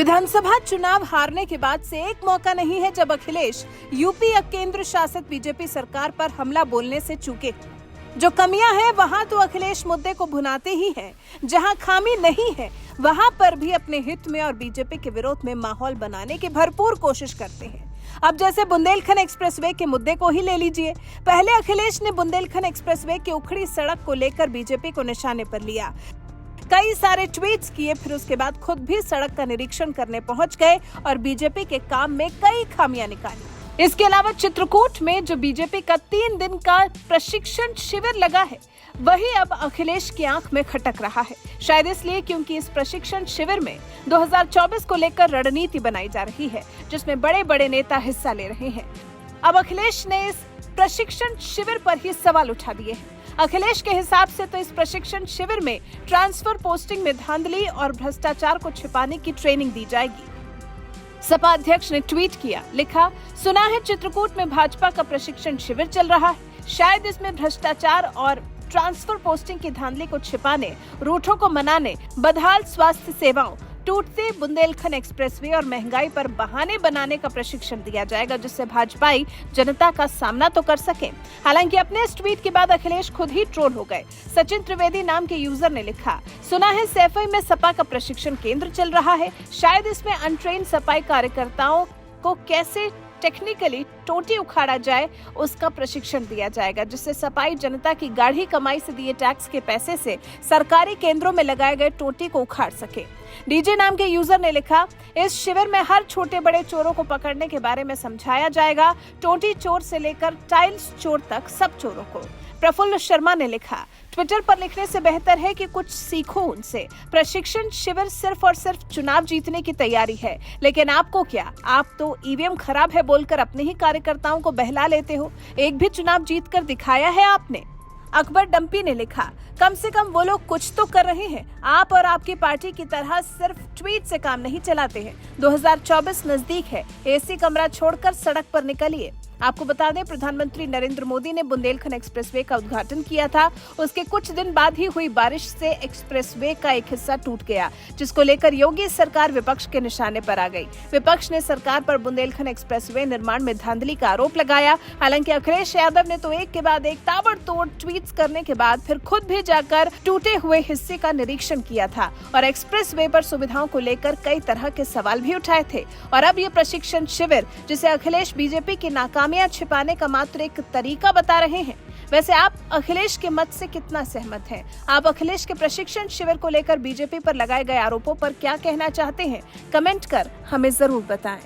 विधानसभा चुनाव हारने के बाद से एक मौका नहीं है जब अखिलेश यूपी या केंद्र शासित बीजेपी सरकार पर हमला बोलने से चूके। जो कमियां हैं वहां तो अखिलेश मुद्दे को भुनाते ही हैं, जहां खामी नहीं है वहां पर भी अपने हित में और बीजेपी के विरोध में माहौल बनाने की भरपूर कोशिश करते हैं। अब जैसे बुंदेलखंड एक्सप्रेसवे के मुद्दे को ही ले लीजिए। पहले अखिलेश ने बुंदेलखंड एक्सप्रेसवे की उखड़ी सड़क को लेकर बीजेपी को निशाने पर लिया, कई सारे ट्वीट्स किए, फिर उसके बाद खुद भी सड़क का निरीक्षण करने पहुंच गए और बीजेपी के काम में कई खामियां निकाली। इसके अलावा चित्रकूट में जो बीजेपी का 3 दिन का प्रशिक्षण शिविर लगा है, वही अब अखिलेश की आंख में खटक रहा है। शायद इसलिए क्योंकि इस प्रशिक्षण शिविर में 2024 को लेकर रणनीति बनाई जा रही है, जिसमें बड़े बड़े नेता हिस्सा ले रहे हैं। अब अखिलेश ने इस प्रशिक्षण शिविर पर ही सवाल उठा दिए हैं। अखिलेश के हिसाब से तो इस प्रशिक्षण शिविर में ट्रांसफर पोस्टिंग में धांधली और भ्रष्टाचार को छिपाने की ट्रेनिंग दी जाएगी। सपा अध्यक्ष ने ट्वीट किया, लिखा, सुना है चित्रकूट में भाजपा का प्रशिक्षण शिविर चल रहा है, शायद इसमें भ्रष्टाचार और ट्रांसफर पोस्टिंग की धांधली को छिपाने, रूठों को मनाने, बदहाल स्वास्थ्य सेवाओं, टूटते बुंदेलखंड एक्सप्रेसवे और महंगाई पर बहाने बनाने का प्रशिक्षण दिया जाएगा, जिससे भाजपाई जनता का सामना तो कर सके। हालांकि अपने इस ट्वीट के बाद अखिलेश खुद ही ट्रोल हो गए। सचिन त्रिवेदी नाम के यूजर ने लिखा, सुना है सैफई में सपा का प्रशिक्षण केंद्र चल रहा है, शायद इसमें अनट्रेन्ड सपाई कार्यकर्ताओं को कैसे टेक्निकली टोटी उखाड़ा जाए उसका प्रशिक्षण दिया जाएगा, जिससे सपाई जनता की गाढ़ी कमाई से दिए टैक्स के पैसे से सरकारी केंद्रों में लगाए गए टोटी को उखाड़ सके। डीजे नाम के यूजर ने लिखा, इस शिविर में हर छोटे बड़े चोरों को पकड़ने के बारे में समझाया जाएगा, टोटी चोर से लेकर टाइल्स चोर तक सब चोरों को। प्रफुल्ल शर्मा ने लिखा, ट्विटर पर लिखने से बेहतर है कि कुछ सीखो उनसे। प्रशिक्षण शिविर सिर्फ और सिर्फ चुनाव जीतने की तैयारी है, लेकिन आपको क्या, आप तो ईवीएम खराब है बोलकर अपने ही कार्यकर्ताओं को बहला लेते हो। एक भी चुनाव जीतकर दिखाया है आपने? अकबर डंपी ने लिखा, कम से कम वो लोग कुछ तो कर रहे हैं। आप और आपकी पार्टी की तरह सिर्फ ट्वीट से काम नहीं चलाते हैं। 2024 नजदीक है, एसी कमरा छोड़कर सड़क पर निकलिए। आपको बता दें, प्रधानमंत्री नरेंद्र मोदी ने बुंदेलखंड एक्सप्रेसवे का उद्घाटन किया था। उसके कुछ दिन बाद ही हुई बारिश से एक्सप्रेसवे का एक हिस्सा टूट गया, जिसको लेकर योगी सरकार विपक्ष के निशाने पर आ गई। विपक्ष ने सरकार पर बुंदेलखंड एक्सप्रेसवे निर्माण में धांधली का आरोप लगाया। हालांकि अखिलेश यादव ने तो एक के बाद एक ताबड़तोड़ ट्वीट्स करने के बाद फिर खुद भी जाकर टूटे हुए हिस्से का निरीक्षण किया था और एक्सप्रेसवे पर सुविधाओं को लेकर कई तरह के सवाल भी उठाए थे। और अब ये प्रशिक्षण शिविर, जिसे अखिलेश बीजेपी की नाकामियां छिपाने का मात्र एक तरीका बता रहे हैं। वैसे आप अखिलेश के मत से कितना सहमत हैं? आप अखिलेश के प्रशिक्षण शिविर को लेकर बीजेपी पर लगाए गए आरोपों पर क्या कहना चाहते हैं? कमेंट कर हमें जरूर बताएं।